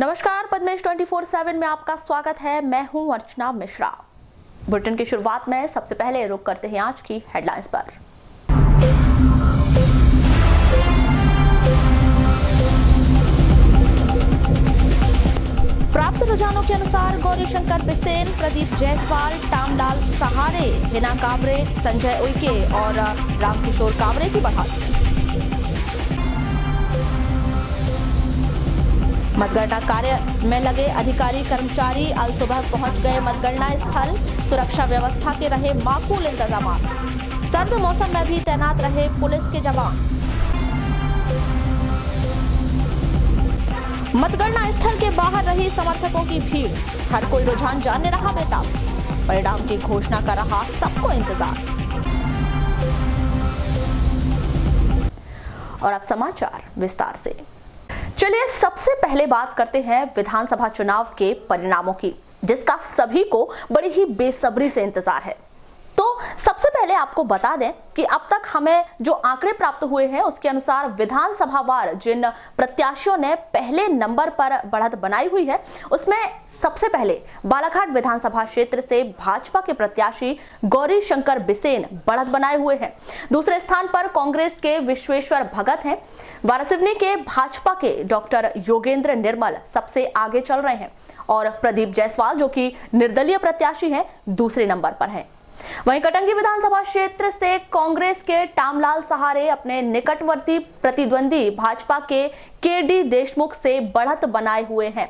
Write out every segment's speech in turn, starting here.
नमस्कार, पद्मेश 24/7 में आपका स्वागत है। मैं हूं अर्चना मिश्रा। बुलेटिन की शुरुआत में सबसे पहले रुक करते हैं आज की हेडलाइंस पर। प्राप्त रुझानों के अनुसार गौरीशंकर बिसेन, प्रदीप जायसवाल, टामलाल सहारे, हिना कावरे, संजय उइके और रामकिशोर कावरे की बढ़त। मतगणना कार्य में लगे अधिकारी कर्मचारी अल सुबह पहुंच गए मतगणना स्थल। सुरक्षा व्यवस्था के रहे माकूल इंतजाम। सर्द मौसम में भी तैनात रहे पुलिस के जवान। मतगणना स्थल के बाहर रही समर्थकों की भीड़। हर कोई रुझान जानने रहा बेताब। परिणाम की घोषणा का रहा सबको इंतजार। और अब समाचार विस्तार से। चलिए सबसे पहले बात करते हैं विधानसभा चुनाव के परिणामों की, जिसका सभी को बड़ी ही बेसब्री से इंतजार है। तो सबसे पहले आपको बता दें कि अब तक हमें जो आंकड़े प्राप्त हुए हैं उसके अनुसार विधानसभावार जिन प्रत्याशियों ने पहले नंबर पर बढ़त बनाई हुई है, उसमें सबसे पहले बालाघाट विधानसभा क्षेत्र से भाजपा के प्रत्याशी गौरीशंकर बिसेन बढ़त बनाए हुए हैं। दूसरे स्थान पर कांग्रेस के विश्वेश्वर भगत हैं। वारासिवनी के भाजपा के डॉक्टर योगेंद्र निर्मल सबसे आगे चल रहे हैं और प्रदीप जायसवाल, जो कि निर्दलीय प्रत्याशी हैं, दूसरे नंबर पर हैं। वहीं कटंगी विधानसभा क्षेत्र से कांग्रेस के टामलाल सहारे अपने निकटवर्ती प्रतिद्वंदी भाजपा के केडी देशमुख से बढ़त बनाए हुए हैं।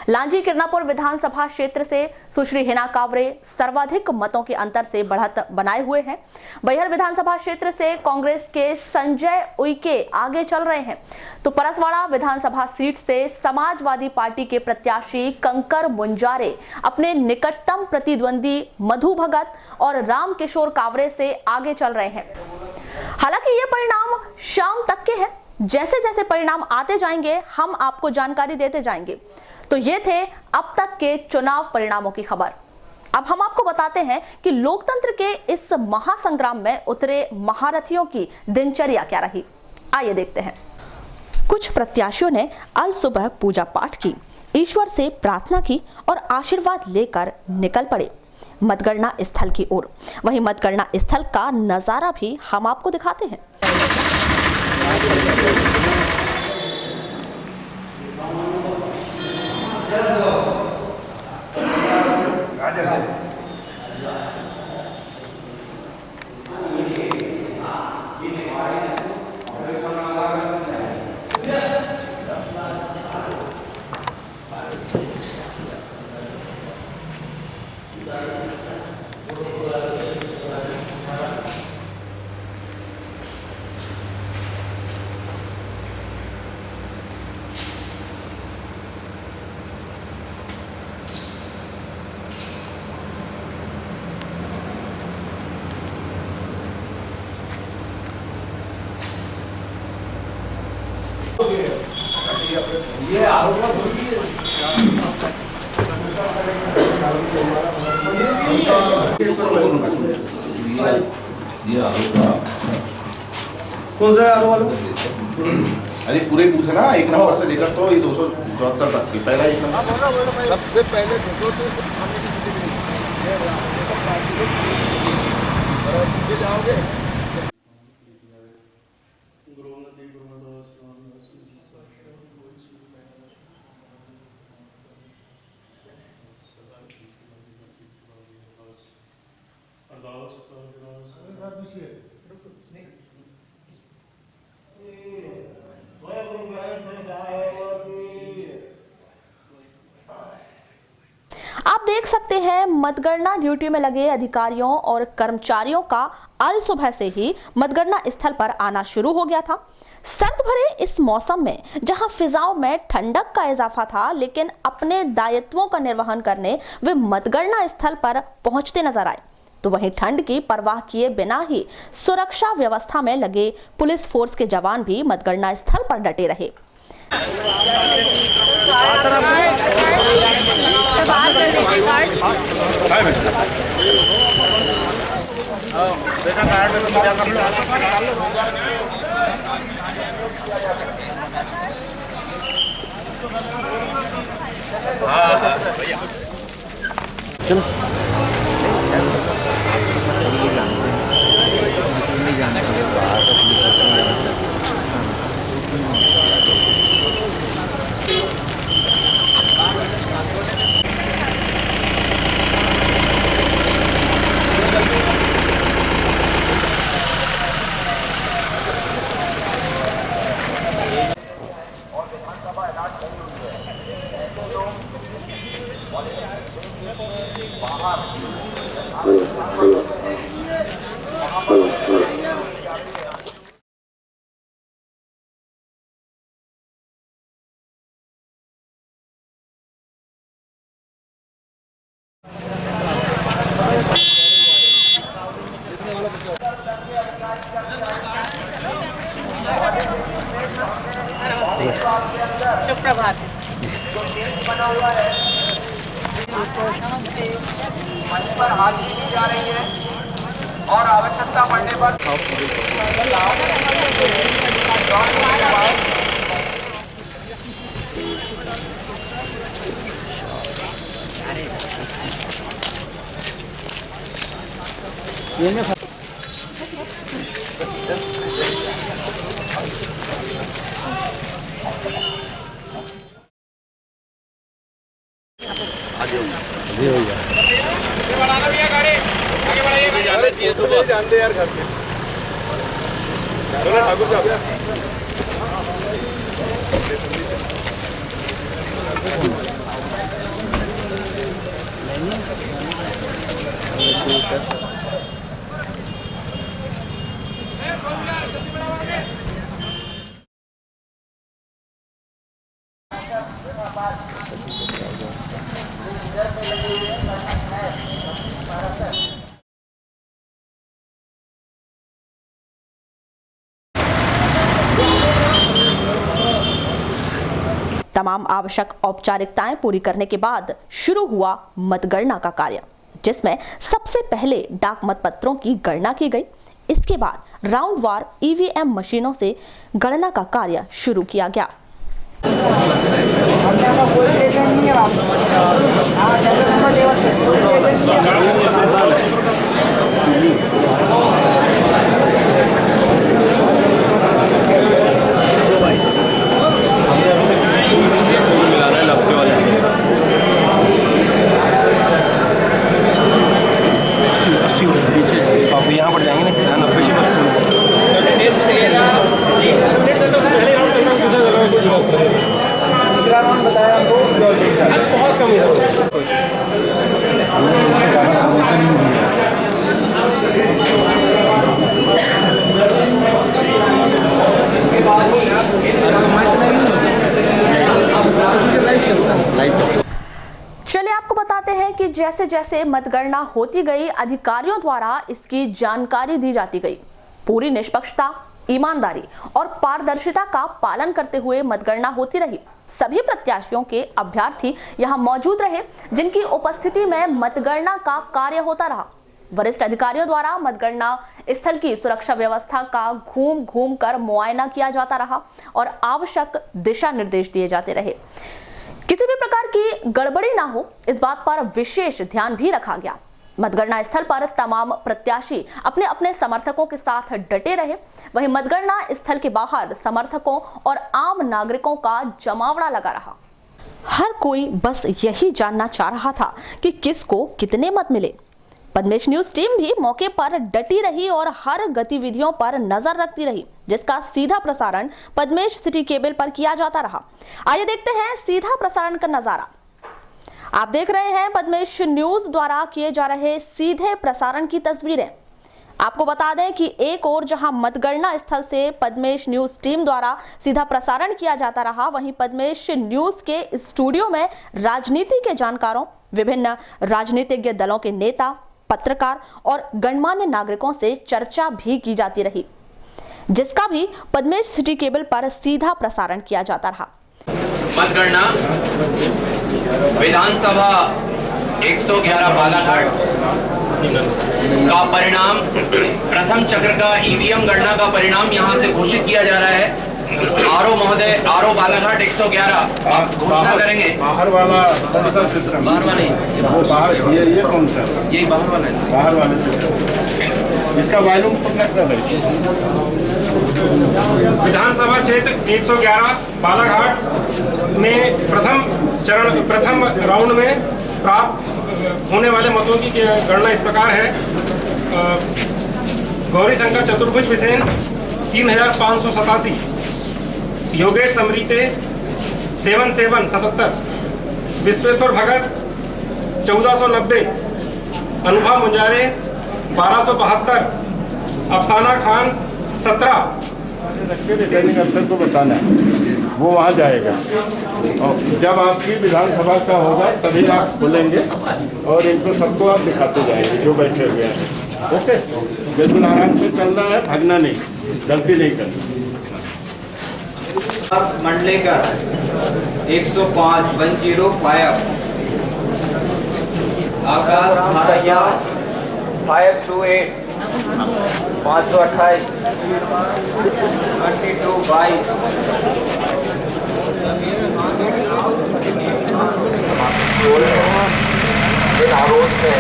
लांजी किरनापुर विधानसभा क्षेत्र से सुश्री हिना कावरे सर्वाधिक मतों के अंतर से बढ़त बनाए हुए हैं। बैहर विधानसभा क्षेत्र से कांग्रेस के संजय उइके आगे चल रहे हैं, तो परसवाड़ा विधानसभा सीट से समाजवादी पार्टी के प्रत्याशी कंकर मुंजारे अपने निकटतम प्रतिद्वंदी मधु भगत और रामकिशोर कावरे से आगे चल रहे हैं। हालांकि ये परिणाम शाम तक के हैं। जैसे जैसे परिणाम आते जाएंगे हम आपको जानकारी देते जाएंगे। तो ये थे अब तक के चुनाव परिणामों की खबर। अब हम आपको बताते हैं कि लोकतंत्र के इस महासंग्राम में उतरे महारथियों की दिनचर्या क्या रही। आइए देखते हैं। कुछ प्रत्याशियों ने अल सुबह पूजा पाठ की, ईश्वर से प्रार्थना की और आशीर्वाद लेकर निकल पड़े मतगणना स्थल की ओर। वहीं मतगणना स्थल का नजारा भी हम आपको दिखाते हैं। ये आरोप कौन सा आरोप? अरे पूरे पूछे ना, एक नंबर से लेकर तो ये 274 तक की पहला एक नंबर सबसे पहले जाओगे। आप देख सकते हैं मतगणना ड्यूटी में लगे अधिकारियों और कर्मचारियों का अल सुबह से ही मतगणना स्थल पर आना शुरू हो गया था। सर्द भरे इस मौसम में जहां फिजाओं में ठंडक का इजाफा था, लेकिन अपने दायित्वों का निर्वहन करने वे मतगणना स्थल पर पहुंचते नजर आए। तो वहीं ठंड की परवाह किए बिना ही सुरक्षा व्यवस्था में लगे पुलिस फोर्स के जवान भी मतगणना स्थल पर डटे रहे। बाहर कर लीजिए कार्ड। बेटा कार्ड में पूजा कर लो। सुप्रभात। मंच पर हाजिरी दी जा रही है और आवश्यकता पड़ने पर जानते यार घर के ठाकुर साहब तमाम आवश्यक औपचारिकताएं पूरी करने के बाद शुरू हुआ मतगणना का कार्य, जिसमें सबसे पहले डाक मतपत्रों की गणना की गई। इसके बाद राउंडवार ईवीएम मशीनों से गणना का कार्य शुरू किया गया। यहाँ पर जाएंगे ना 90 से दूसरा राउंड बताया हमको बहुत कम चलिए आपको बताते हैं कि जैसे जैसे मतगणना होती गई, अधिकारियों द्वारा इसकी जानकारी दी जाती गई। पूरी निष्पक्षता, ईमानदारी और पारदर्शिता का पालन करते हुए मतगणना होती रही। सभी प्रत्याशियों के अभ्यर्थी यहां मौजूद रहे, जिनकी उपस्थिति में मतगणना का कार्य होता रहा। वरिष्ठ अधिकारियों द्वारा मतगणना स्थल की सुरक्षा व्यवस्था का घूम घूम कर मुआयना किया जाता रहा और आवश्यक दिशा निर्देश दिए जाते रहे। किसी भी प्रकार की गड़बड़ी ना हो, इस बात पर विशेष ध्यान भी रखा गया। मतगणना स्थल पर तमाम प्रत्याशी अपने अपने समर्थकों के साथ डटे रहे। वहीं मतगणना स्थल के बाहर समर्थकों और आम नागरिकों का जमावड़ा लगा रहा। हर कोई बस यही जानना चाह रहा था कि किसको कितने मत मिले। पद्मेश न्यूज टीम भी मौके पर डटी रही और हर गतिविधियों पर नजर रखती रही, जिसका सीधा प्रसारण पद्मेश सिटी केबल पर किया जाता रहा। आइए देखते हैं सीधा प्रसारण का नजारा। आप देख रहे हैं पद्मेश न्यूज द्वारा किए जा रहे सीधे प्रसारण की तस्वीरें। आपको बता दें कि एक ओर जहां मतगणना स्थल से पद्मेश न्यूज टीम द्वारा सीधा प्रसारण किया जाता रहा, वहीं पद्मेश न्यूज के स्टूडियो में राजनीति के जानकारों, विभिन्न राजनीतिज्ञ दलों के नेता, पत्रकार और गणमान्य नागरिकों से चर्चा भी की जाती रही, जिसका भी पद्मेश सिटी केबल पर सीधा प्रसारण किया जाता रहा। मतगणना विधानसभा 111 बालाघाट का परिणाम, प्रथम चक्र का ईवीएम गणना का परिणाम यहां से घोषित किया जा रहा है। आरो महोदय, आरो बालाघाट 111 आप घोषणा करेंगे। बाहर वाला कौन सा सिस्टम? बाहर वाले वो बाहर ये कौन सा? यही बाहर वाला है। बाहर वाले सिस्टम, इसका वॉल्यूम कितना है भाई? विधानसभा क्षेत्र 111 बालाघाट में प्रथम राउंड में प्राप्त होने वाले मतों की गणना इस प्रकार है। गौरी शंकर चतुर्भुज बिसेन 3587, योगेश समरीते 7777, विश्वेश्वर भगत 1490, अनुभा मुंजारे 1272, अफसाना खान 17। रिटर्निंग अफसर को बताना है, वो वहाँ जाएगा और जब आपकी विधानसभा का होगा तभी आप बोलेंगे और इनको सबको आप दिखाते जाएंगे जो बैठे हुए हैं। ओके, बिल्कुल आराम से चलना है, भागना नहीं, गलती नहीं करनी। मंडलेकर 105 105, आकाश भारैया 528 528 2222,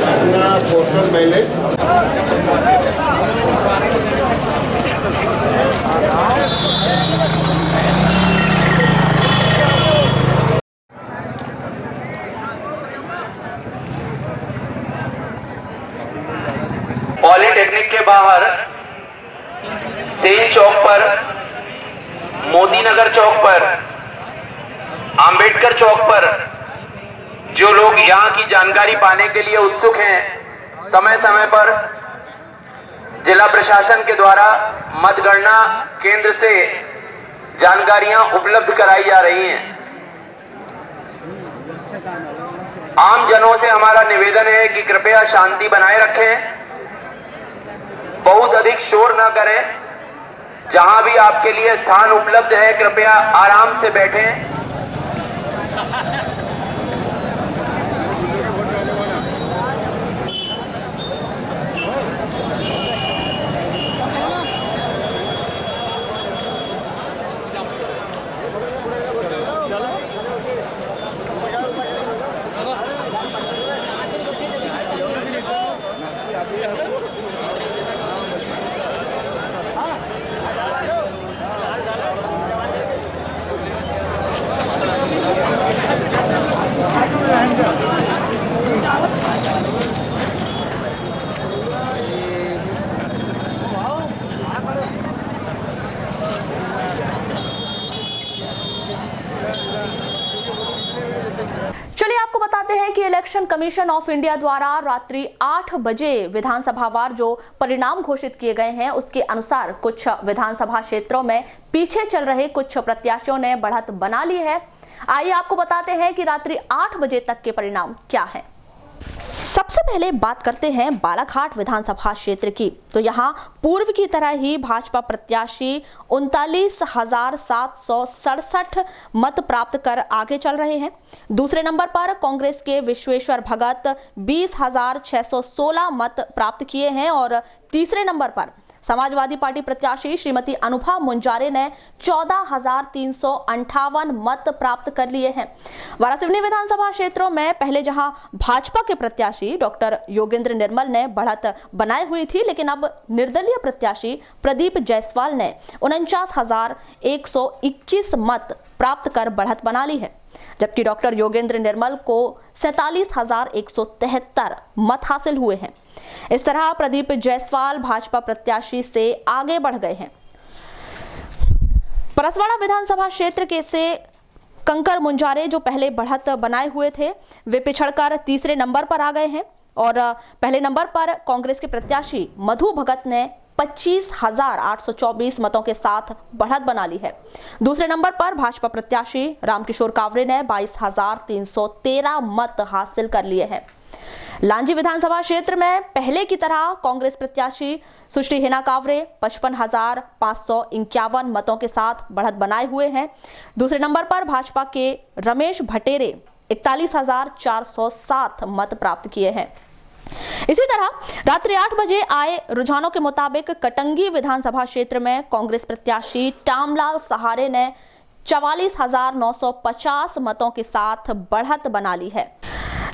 अपना पोस्टल बैलेट पॉलिटेक्निक के बाहर सेन चौक पर, मोदी नगर चौक पर, अंबेडकर चौक पर जो लोग यहां की जानकारी पाने के लिए उत्सुक हैं, समय समय पर जिला प्रशासन के द्वारा मतगणना केंद्र से जानकारियां उपलब्ध कराई जा रही हैं। आम जनों से हमारा निवेदन है कि कृपया शांति बनाए रखें, बहुत अधिक शोर न करें। जहां भी आपके लिए स्थान उपलब्ध है कृपया आराम से बैठें। इलेक्शन कमीशन ऑफ इंडिया द्वारा रात्रि 8 बजे विधानसभावार जो परिणाम घोषित किए गए हैं उसके अनुसार कुछ विधानसभा क्षेत्रों में पीछे चल रहे कुछ प्रत्याशियों ने बढ़त बना ली है। आइए आपको बताते हैं कि रात्रि 8 बजे तक के परिणाम क्या हैं। सबसे पहले बात करते हैं बालाघाट विधानसभा क्षेत्र की। तो यहां पूर्व की तरह ही भाजपा प्रत्याशी 39,767 मत प्राप्त कर आगे चल रहे हैं। दूसरे नंबर पर कांग्रेस के विश्वेश्वर भगत 20,616 मत प्राप्त किए हैं और तीसरे नंबर पर समाजवादी पार्टी प्रत्याशी श्रीमती अनुभा मुंजारे ने 14,358 मत प्राप्त कर लिए हैं। वारासिवनी विधानसभा क्षेत्रों में पहले जहां भाजपा के प्रत्याशी डॉक्टर योगेंद्र निर्मल ने बढ़त बनाई हुई थी, लेकिन अब निर्दलीय प्रत्याशी प्रदीप जायसवाल ने 49,121 मत प्राप्त कर बढ़त बना ली है, जबकि डॉक्टर योगेंद्र निर्मल को 47,173 मत हासिल हुए हैं। इस तरह प्रदीप जायसवाल भाजपा प्रत्याशी से आगे बढ़ गए हैं। परसवाड़ा विधानसभा क्षेत्र के से कंकर मुंजारे जो पहले बढ़त बनाए हुए थे वे पिछड़कर तीसरे नंबर पर आ गए हैं और पहले नंबर पर कांग्रेस के प्रत्याशी मधु भगत ने 25,824 मतों के साथ बढ़त बना ली है। दूसरे नंबर पर भाजपा प्रत्याशी रामकिशोर कावरे ने 22,313 मत हासिल कर लिए हैं। लांजी विधानसभा क्षेत्र में पहले की तरह कांग्रेस प्रत्याशी सुश्री हिना कावरे 55,551 मतों के साथ बढ़त बनाए हुए हैं। दूसरे नंबर पर भाजपा के रमेश भटेरे 41,407 मत प्राप्त किए हैं। इसी तरह रात्रि 8 बजे आए रुझानों के मुताबिक कटंगी विधानसभा क्षेत्र में कांग्रेस प्रत्याशी टामलाल सहारे ने 44,950 मतों के साथ बढ़त बना ली है,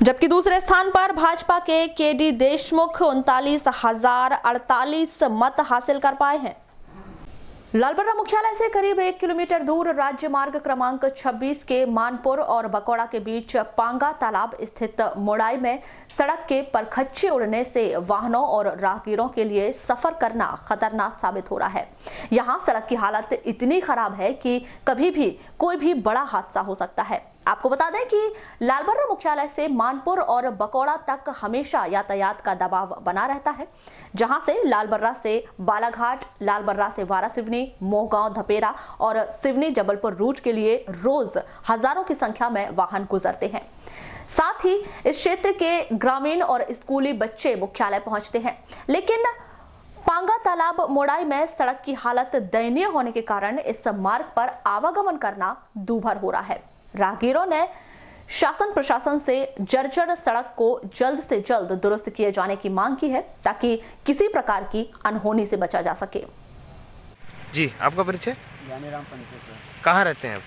जबकि दूसरे स्थान पर भाजपा के केडी देशमुख 39,048 मत हासिल कर पाए हैं। लालबर्रा मुख्यालय से करीब 1 किलोमीटर दूर राज्य मार्ग क्रमांक 26 के मानपुर और बकोड़ा के बीच पांगा तालाब स्थित मोड़ाई में सड़क के परखच्चे उड़ने से वाहनों और राहगीरों के लिए सफर करना खतरनाक साबित हो रहा है। यहाँ सड़क की हालत इतनी खराब है कि कभी भी कोई भी बड़ा हादसा हो सकता है। आपको बता दें कि लालबर्रा मुख्यालय से मानपुर और बकोड़ा तक हमेशा यातायात का दबाव बना रहता है, जहां से लालबर्रा से बालाघाट, लालबर्रा से वारासिवनी, मोहगांव, धपेरा और सिवनी जबलपुर रूट के लिए रोज हजारों की संख्या में वाहन गुजरते हैं। साथ ही इस क्षेत्र के ग्रामीण और स्कूली बच्चे मुख्यालय पहुंचते हैं, लेकिन पांगा तालाब मोड़ाई में सड़क की हालत दयनीय होने के कारण इस मार्ग पर आवागमन करना दूभर हो रहा है। राहगीरों ने शासन प्रशासन से जर्जर सड़क को जल्द से जल्द दुरुस्त किए जाने की मांग की है, ताकि किसी प्रकार की अनहोनी से बचा जा सके। जी, आपका परिचय? राम पंचे। कहाँ रहते हैं आप?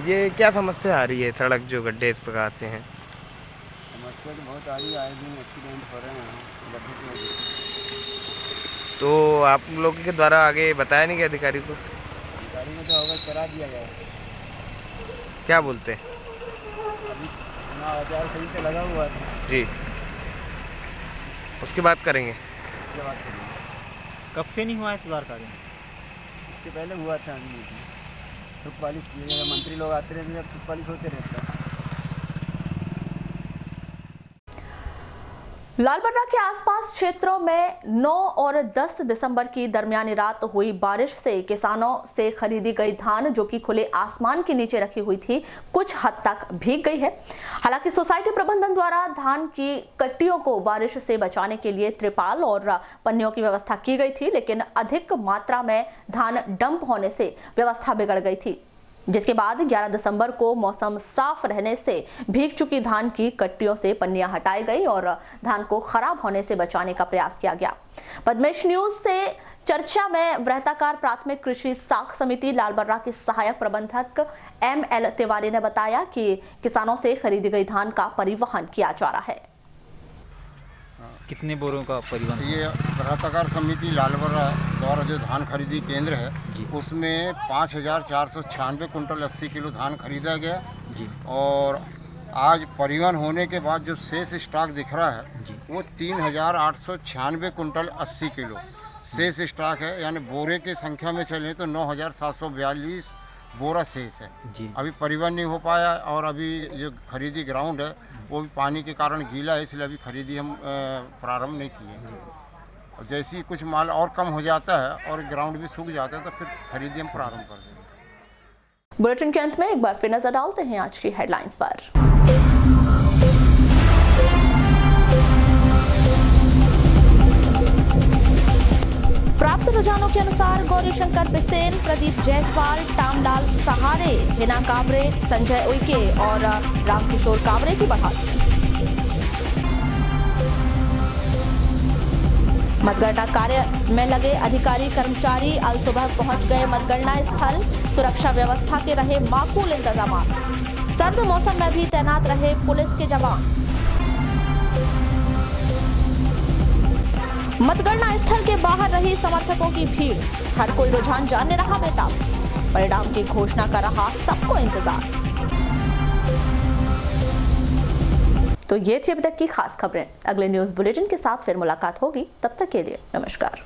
ये क्या समस्या आ रही है, सड़क जो गड्ढे इस प्रकार से हैं? समस्या तो बहुत आ रही है, आए दिन एक्सीडेंट हो रहे हैं गड्ढे की वजह से। तो आप लोगों के द्वारा आगे बताया नहीं गया अधिकारी को? अधिकारी को तो अवगत करा दिया गया। क्या बोलते हैं? अभी औजार सही से लगा हुआ था जी, उसकी बात करेंगे। उसके बाद कब से नहीं हुआ है सुधार कार्य? इसके पहले हुआ था, फुट पॉलिश किए गए, मंत्री लोग आते रहते हैं, फुट पॉलिश होते रहता है। लालबर्रा के आसपास क्षेत्रों में 9 और 10 दिसंबर की दरमियानी रात हुई बारिश से किसानों से खरीदी गई धान, जो कि खुले आसमान के नीचे रखी हुई थी, कुछ हद तक भीग गई है। हालांकि सोसाइटी प्रबंधन द्वारा धान की कट्टियों को बारिश से बचाने के लिए त्रिपाल और पन्नियों की व्यवस्था की गई थी, लेकिन अधिक मात्रा में धान डंप होने से व्यवस्था बिगड़ गई थी, जिसके बाद 11 दिसंबर को मौसम साफ रहने से भीग चुकी धान की कट्टियों से पन्नियां हटाई गई और धान को खराब होने से बचाने का प्रयास किया गया। पद्मेश न्यूज से चर्चा में वृत्ताकार प्राथमिक कृषि साख समिति लालबर्रा के सहायक प्रबंधक ML तिवारी ने बताया कि किसानों से खरीदी गई धान का परिवहन किया जा रहा है। कितने बोरों का परिवहन? ये वृत्ताकार समिति लालबर्रा द्वारा जो धान खरीदी केंद्र है, उसमें 5,496 कुंटल 80 किलो धान खरीदा गया जी। और आज परिवहन होने के बाद जो शेष स्टॉक दिख रहा है वो 3,896 कुंटल 80 किलो शेष स्टॉक है, यानी बोरे की संख्या में चले तो 9,742 बोरा शेष है जी। अभी परिवहन नहीं हो पाया और अभी जो खरीदी ग्राउंड है वो भी पानी के कारण गीला है, इसलिए अभी खरीदी हम प्रारंभ नहीं किए। और जैसे ही कुछ माल और कम हो जाता है और ग्राउंड भी सूख जाता है तो फिर खरीदी हम प्रारंभ कर देंगे। बुलेटिन के अंत में एक बार फिर नजर डालते हैं आज की हेडलाइंस पर। प्राप्त रुझानों के अनुसार गौरीशंकर बिसेन, प्रदीप जायसवाल, टामलाल सहारे, हिना कावरे, संजय उइके और रामकिशोर कावरे की बढ़त। मतगणना कार्य में लगे अधिकारी कर्मचारी अल सुबह पहुंच गए मतगणना स्थल। सुरक्षा व्यवस्था के रहे माकूल इंतजाम। सर्द मौसम में भी तैनात रहे पुलिस के जवान। मतगणना स्थल के बाहर रही समर्थकों की भीड़। हर कोई रुझान जानने रहा बेताब। परिणाम की घोषणा का रहा सबको इंतजार। तो ये थी अभी तक की खास खबरें। अगले न्यूज बुलेटिन के साथ फिर मुलाकात होगी, तब तक के लिए नमस्कार।